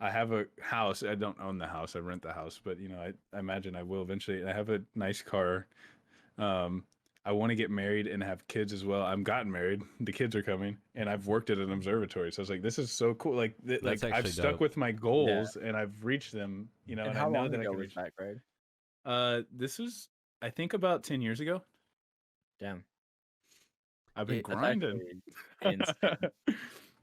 I have a house. I don't own the house. I rent the house, but you know, I imagine I will eventually. I have a nice car. Um, I want to get married and have kids as well. I'm gotten married. The kids are coming, and I've worked at an observatory. So I was like, this is so cool. Like, That's like I've actually stuck dope. with my yeah. goals and I've reached them. You know, And and I how know long that I ago can was reach. that, Greg? This was I think about 10 years ago. Damn. I've been That's grinding. actually insane.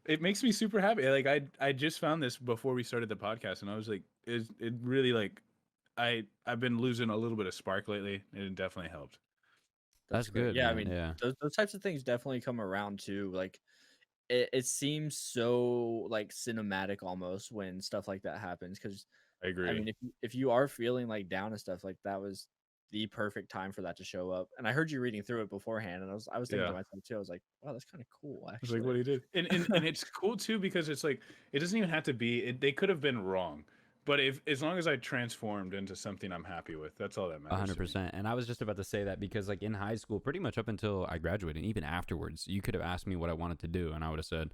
It makes me super happy. Like I just found this before we started the podcast, and I was like, it really like I've been losing a little bit of spark lately, and it definitely helped. That's That's great. good, Yeah, I man. mean, Yeah. those types of things definitely come around too. Like it seems so like cinematic almost when stuff like that happens. Because I I agree. mean, if you are feeling like down and stuff, like that was the perfect time for that to show up. And I heard you reading through it beforehand, and I was thinking to Yeah. myself too. I was like, wow, that's kind of cool, It's like actually. what he did, and it's cool too because it's like it doesn't even have to be. They could have been wrong, but if as long as I transformed into something I'm happy with, that's all that matters to me. 100%. And I was just about to say that because, like, in high school, pretty much up until I graduated, and even afterwards, you could have asked me what I wanted to do, and I would have said,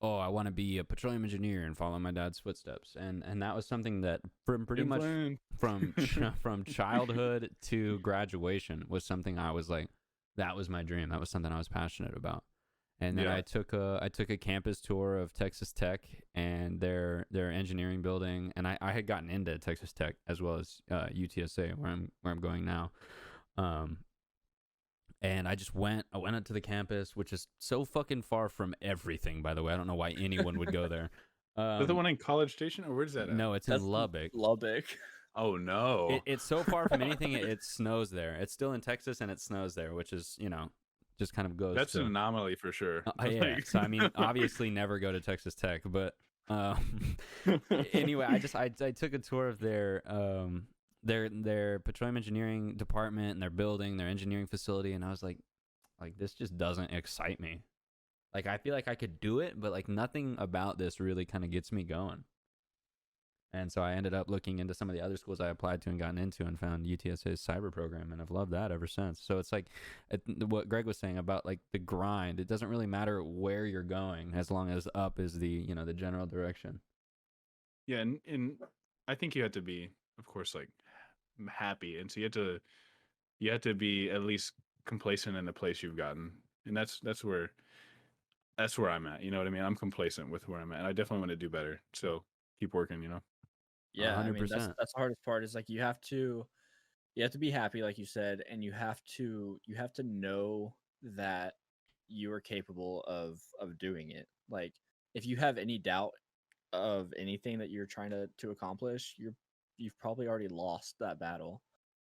"Oh, I want to be a petroleum engineer and follow my dad's footsteps." And that was something that, from pretty much Plan. from childhood to graduation, was something I was like, that was my dream. That was something I was passionate about. And then Yeah. I took a campus tour of Texas Tech and their engineering building, and I had gotten into Texas Tech as well as UTSA where I'm going now, um, and I went out to the campus, which is so fucking far from everything. By the way, I don't know why anyone would go there. Is that the one in College Station, or where's that at? No, it's in That's Lubbock. Lubbock. Oh no. It's so far from anything. It snows there. It's still in Texas and it snows there, which is, you know, just kind of goes. That's to, an anomaly for sure. yeah. Like- So I mean, obviously, never go to Texas Tech, but anyway, I took a tour of their petroleum engineering department and their building, their engineering facility, and I was like this just doesn't excite me. Like I feel like I could do it, but like nothing about this really kind of gets me going. And so I ended up looking into some of the other schools I applied to and gotten into and found UTSA's cyber program, and I've loved that ever since. So it's like what Greg was saying about like the grind. It doesn't really matter where you're going as long as up is the general direction. Yeah, and I think you have to be, of course, like happy, and so you have to be at least complacent in the place you've gotten, and that's where I'm at. You know what I mean? I'm complacent with where I'm at, and I definitely want to do better. So keep working. Yeah, I mean 100%. that's the hardest part is like you have to be happy, like you said, and you have to know that you are capable of doing it. Like if you have any doubt of anything that you're trying to accomplish, you've probably already lost that battle.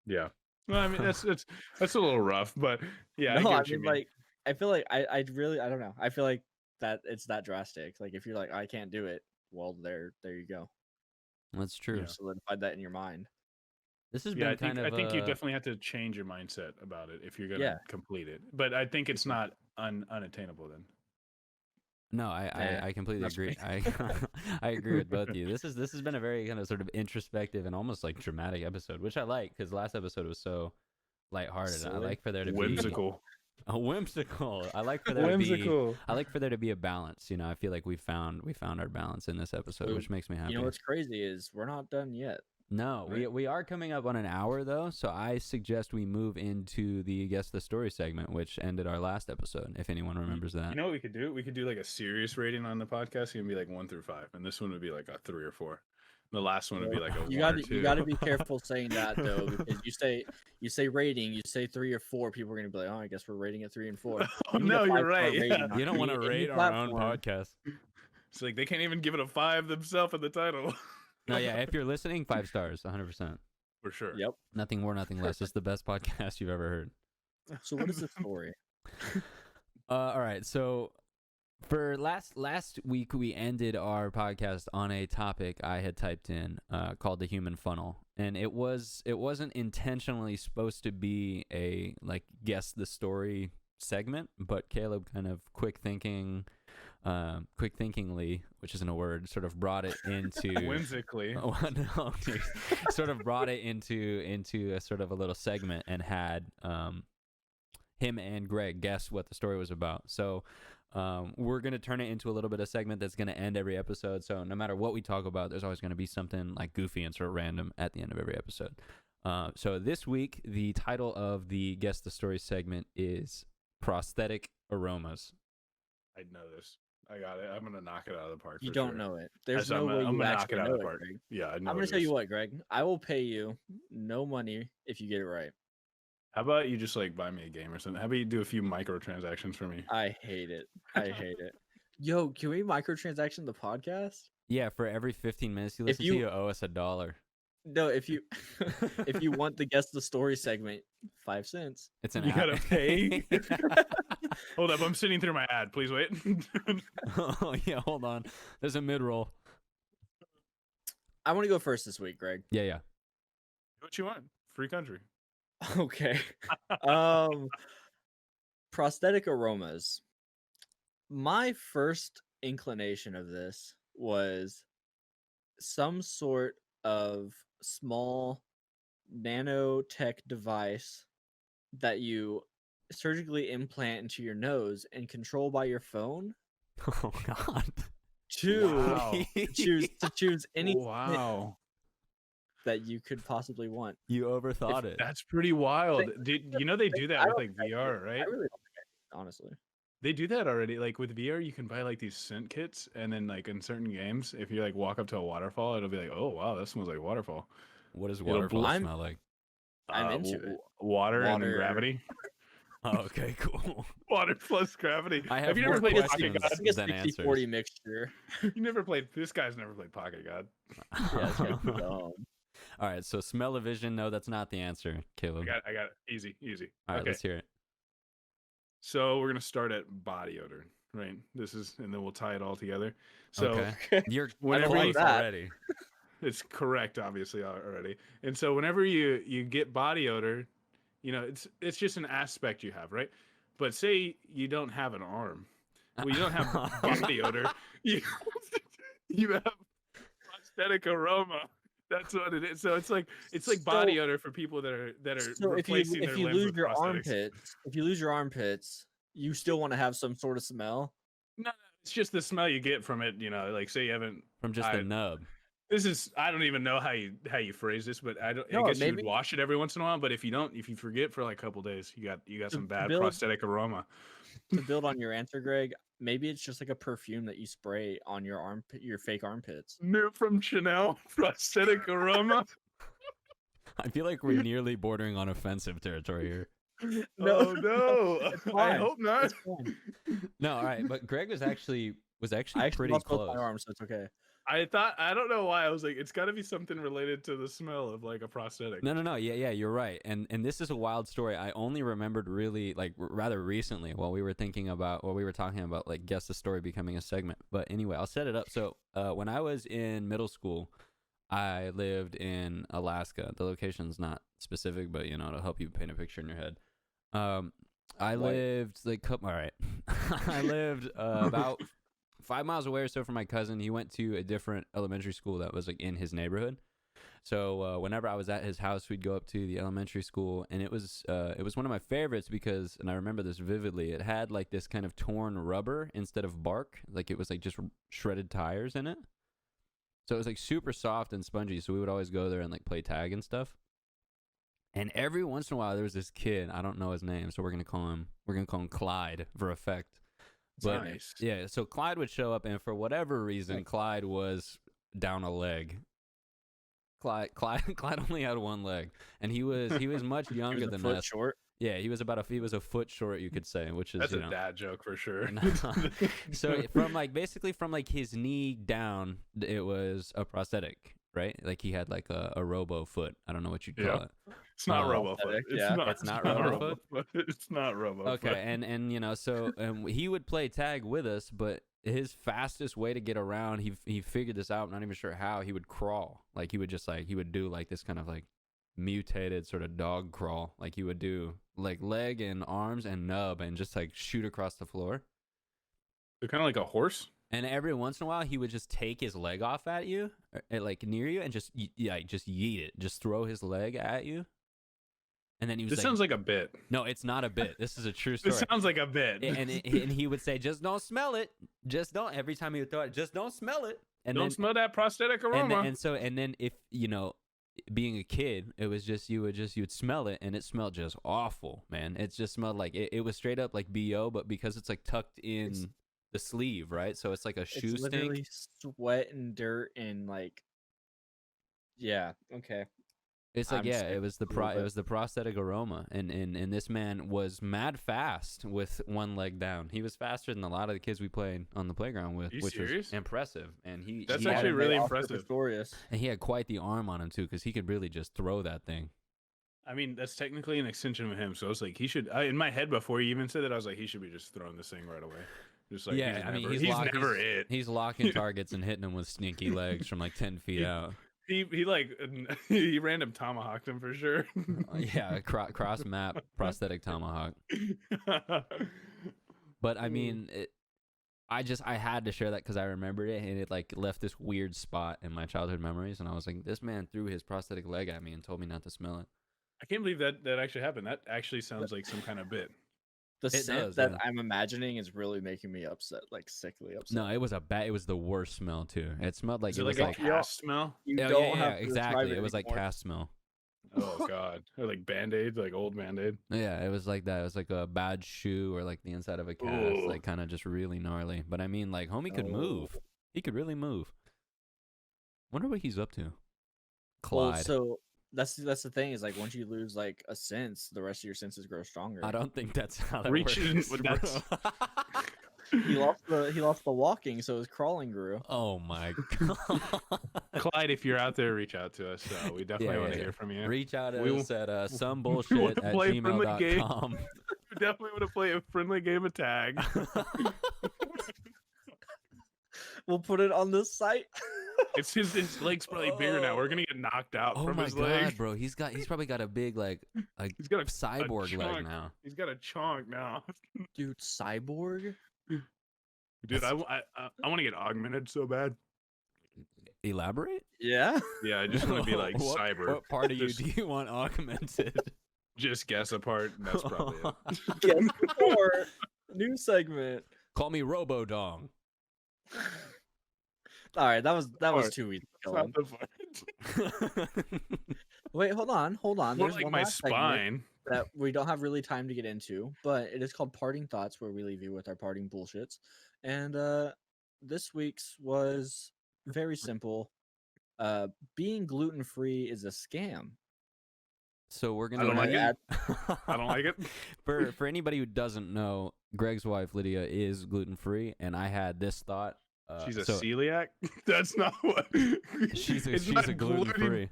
Yeah. Well, I mean that's a little rough, but yeah, I No, get I what you mean mean. like I feel like I really I don't know. I feel like that it's that drastic. Like if you're like I can't do it, well there you go. That's true. You've solidified that in your mind. This has Yeah, been I think you definitely have to change your mindset about it if you're gonna Yeah. complete it. But I think it's not unattainable then. No, I completely that's agree. I agree with both of you. This has been a very kind of sort of introspective and almost like dramatic episode, which I like because last episode was so lighthearted. I Silly. like for there to Whimsical. be whimsical. I like for there Whimsical. I like for there to be a balance. You know, I feel like we found our balance in this episode, So, which makes me happy. You know what's crazy is we're not done yet. No, right? we are coming up on an hour though, so I suggest we move into the Guess the Story segment, which ended our last episode. If anyone remembers that. You know what we could do? We could do like a serious rating on the podcast. It can be like 1 through 5, and this one would be like a 3 or 4. The last one would be like a 1 or 2. You got to be careful saying that though, because you say rating, you say 3 or 4, people are gonna be like, oh, I guess we're rating it 3 and 4. Oh, no, you're right. Yeah. You don't want to rate our own podcast. It's like they can't even give it a 5 themselves in the title. No, yeah. If you're listening, 5 stars, 100%. For sure. Yep. Nothing more, nothing less. It's the best podcast you've ever heard. So what is the story? All right. So for last week, we ended our podcast on a topic I had typed in called the human funnel, and it wasn't intentionally supposed to be a like guess the story segment, but Caleb kind of quick thinkingly, which isn't a word, sort of brought it into whimsically. No, sort of brought it into a sort of a little segment and had him and Greg guess what the story was about. So we're gonna turn it into a little bit of segment that's gonna end every episode. So no matter what we talk about, there's always gonna be something like goofy and sort of random at the end of every episode. So this week, the title of the Guess the Story segment is Prosthetic Aromas. I know this. I got it. I'm gonna knock it out of the park. You for don't sure. know it. There's I'm no way gonna you knock actually it out know of the it, park. Greg. Yeah, I know. I'm gonna tell you what, Greg. I will pay you no money if you get it right. How about you just like buy me a game or something? How about you do a few microtransactions for me? I hate it. I hate it. Yo, can we microtransaction the podcast? Yeah, for every 15 minutes you If listen to, you- you owe us $1. No, if you if you want the guess the story segment, 5 cents. It's an You app. gotta pay. Hold up, I'm sitting through my ad. Please wait. Oh yeah, hold on. There's a mid-roll. I want to go first this week, Greg. Yeah. Do what you want. Free country. Okay. Prosthetic aromas. My first inclination of this was some sort of small nanotech device that you surgically implant into your nose and control by your phone Oh God. to Wow. choose any Wow. that you could possibly want. You overthought it. That's pretty wild. Dude, you know they do that I with don't like think I VR, do. right? I really don't think I do, honestly. They do that already. Like with VR, you can buy like these scent kits, and then like in certain games, if you like walk up to a waterfall, it'll be like, oh wow, that smells like waterfall. What does It'll waterfall blow- smell like? I'm into it. Water and then Water. gravity. Oh, okay, cool. Water plus gravity. I have Have you never more played questions. Pocket God? I think it's than 60-40 mixture. You never played. This guy's never played Pocket God. Yeah, it's kind of dumb. All right, so smell-o-vision. No, that's not the answer, Caleb. I got it. Easy. All right, Okay. let's hear it. So we're gonna start at body odor, right? And then we'll tie it all together. So Okay. You're whenever love close that. already. it's correct, obviously already. And so whenever you get body odor, it's just an aspect you have, right? But say you don't have an arm. Well, you don't have body odor. You you have prosthetic aroma. That's what it is. So it's like body odor for people that are So replacing if their you limbs lose with your prosthetics. armpits, you still want to have some sort of smell. No, it's just the smell you get from it. Like say you haven't. From just the nub. I don't even know how you phrase this, but I No, guess you maybe- would wash it every once in a while. But if you forget for like a couple days, you got some bad build- prosthetic aroma. To build on your answer, Greg, maybe it's just like a perfume that you spray on your fake armpits. New from Chanel, prosthetic aroma. I feel like we're nearly bordering on offensive territory here. No, no, It's I fine. hope not. It's fine. No, all right, but Greg was actually I actually pretty lost both close. my arms, so it's okay. I don't know why I was like, it's got to be something related to the smell of like a prosthetic. No, yeah, you're right. And this is a wild story. I only remembered really like rather recently while we were talking about like guess the story becoming a segment. But anyway, I'll set it up. So when I was in middle school, I lived in Alaska. The location's not specific, but it'll help you paint a picture in your head. I lived like all right. I lived about 5 miles away or so from my cousin. He went to a different elementary school that was like in his neighborhood. So whenever I was at his house, we'd go up to the elementary school, and it was one of my favorites because, and I remember this vividly, it had like this kind of torn rubber instead of bark, like it was like just shredded tires in it. So it was like super soft and spongy. So we would always go there and like play tag and stuff. And every once in a while, there was this kid. I don't know his name, so we're gonna call him Clyde for effect. But Nice. yeah, so Clyde would show up, and for whatever reason, Clyde was down a leg. Clyde only had one leg, and he was much younger than us. Short. Yeah, he was a foot short, you could say, which is That's a dad joke for sure. So from his knee down, it was a prosthetic, right? Like he had like a robo foot. I don't know what you'd call it. It's not Robo-foot. RoboFoot. Yeah. It's not RoboFoot? It's not RoboFoot. Okay, and so he would play tag with us, but his fastest way to get around, he figured this out. I'm not even sure how. He would crawl, like he would do like this kind of like mutated sort of dog crawl, like he would do like leg and arms and nub and just like shoot across the floor. They're kind of like a horse. And every once in a while, he would just take his leg off at you, like near you, and just yeet it, just throw his leg at you. And then he was This sounds like a bit. no, it's not a bit. This is a true story. This sounds like a bit. and he would say, just don't smell it. Just don't. Every time he would throw it, just don't smell it. And Don't then, smell that prosthetic aroma. and then if being a kid, it was just you would smell it, and it smelled just awful, man. It just smelled like it was straight up like BO, but because it's like tucked in the sleeve, right? So it's like a shoe It's literally stink. sweat and dirt and like. Yeah. Okay. It's like I'm yeah, sick it was a little bit. it was the prosthetic aroma, and this man was mad fast with one leg down. He was faster than a lot of the kids we played on the playground with, Are you which serious? was impressive. And That's he actually had, really Oscar impressive. Pistorius. and he had quite the arm on him too, because he could really just throw that thing. I mean, that's technically an extension of him. So I was like, he should. In my head, before you even said that, I was like, he should be just throwing this thing right away. Just like, Yeah, I mean, he's never it. He's locking targets and hitting them with sneaky legs from like 10 feet out. He like he random tomahawked him for sure. Yeah, cross map prosthetic tomahawk. But I mean, I had to share that because I remembered it, and it like left this weird spot in my childhood memories. And I was like, this man threw his prosthetic leg at me and told me not to smell it. I can't believe that actually happened. That actually sounds like some kind of bit. The It scent does, that yeah. I'm imagining is really making me upset, like sickly upset. No, it was it was the worst smell too. It smelled like Is it it was like like a cast smell? You yeah, don't yeah, have to describe exactly. It was like anymore. cast smell. Oh god, or like Band-Aid, like old Band-Aid. Yeah, it was like that. It was like a bad shoe or like the inside of a cast, Ooh. like kind of just really gnarly. But I mean, like homie could move. He could really move. Wonder what he's up to. Clyde. Well, so that's the thing is like once you lose like a sense, the rest of your senses grow stronger. I don't think that's how that Reaching- works. that's- bro. He lost the walking, so his crawling grew. Oh my god. Clyde, if you're out there, reach out to us. We definitely Yeah, want to yeah. hear from you. Reach out to We us at wanna somebullshit at play from the game. gmail.com. definitely want to play a friendly game of tag. We'll put it on this site. It's his leg's probably bigger now. We're gonna get knocked out Oh from my his god, leg. bro! He's probably got a big He's got a cyborg chunk. leg now. He's got a chonk now. Dude, cyborg? Dude, I want to get augmented so bad. Elaborate? Yeah. Yeah, I just want to be like what, cyber. What part of you Just- do you want augmented? Just guess a part. And that's probably it. Guess before. New segment. Call me Robo Dong. All right, that was Alright, too easy. That's not the part. Wait, hold on. More There's like one my last segment spine. that we don't have really time to get into, but it is called Parting Thoughts, where we leave you with our parting bullshits. And this week's was very simple. Being gluten free is a scam. So we're gonna. I don't like it. I don't like it. For anybody who doesn't know, Greg's wife Lydia is gluten free, and I had this thought. She's a so celiac. That's not what. she's It's a not gluten free.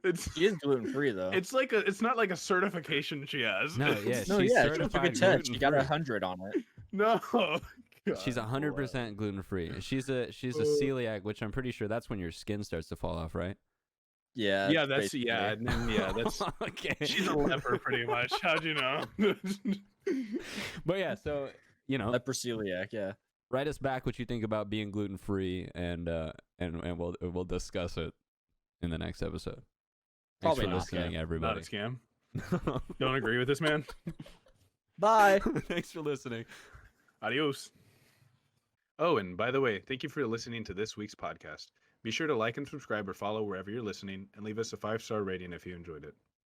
It's She is gluten free though. it's not like a certification she has. No, yeah, no, she's yeah, she took a certified test. She got gluten-free. 100 on it. No. She's God, 100% gluten free. She's a celiac, which I'm pretty sure that's when your skin starts to fall off, right? Yeah. Yeah, that's basically. and then, that's. Okay. She's a leper, pretty much. How'd you know? But yeah, so Leproseliac, yeah. write us back what you think about being gluten free, and we'll discuss it in the next episode. Thanks Probably for not, listening, Not a everybody. scam. Don't agree with this man. Bye. Thanks for listening. Adios. Oh, and by the way, thank you for listening to this week's podcast. Be sure to like and subscribe or follow wherever you're listening, and leave us a 5-star rating if you enjoyed it.